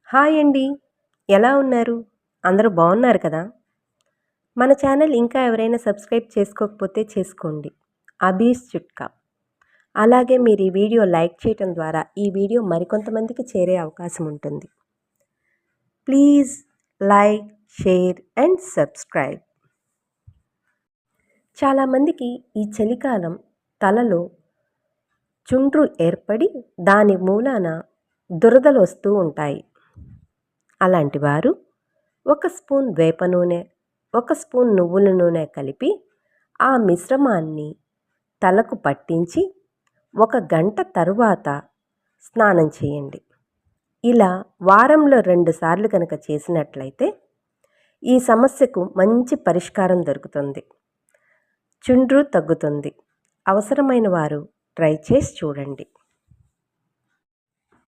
Hi అండి. ఎలా ఉన్నారు? అందరూ బావున్నారు కదా! మన ఛానల్ ఇంకా ఎవరైనా సబ్స్క్రైబ్ చేసుకోకపోతే చేసుకోండి. అబీస్ చిట్కా. అలాగే మీరు ఈ వీడియో లైక్ చేయటం ద్వారా ఈ వీడియో మరికొంతమందికి చేరే అవకాశం ఉంటుంది. Please like, share and subscribe. చాలామందికి ఈ చలికాలం తలలో చుండ్రు ఏర్పడి దాని మూలాన దురదలొస్తూ ఉంటాయి. అలాంటి వారు ఒక స్పూన్ వేప నూనె, ఒక స్పూన్ నువ్వుల నూనె కలిపి ఆ మిశ్రమాన్ని తలకు పట్టించి 1 గంట తరువాత స్నానం చేయండి. ఇలా వారంలో 2 సార్లు కనుక చేసినట్లయితే ఈ సమస్యకు మంచి పరిష్కారం దొరుకుతుంది. చుండ్రు తగ్గుతుంది. అవసరమైన వారు ట్రై చేసి చూడండి.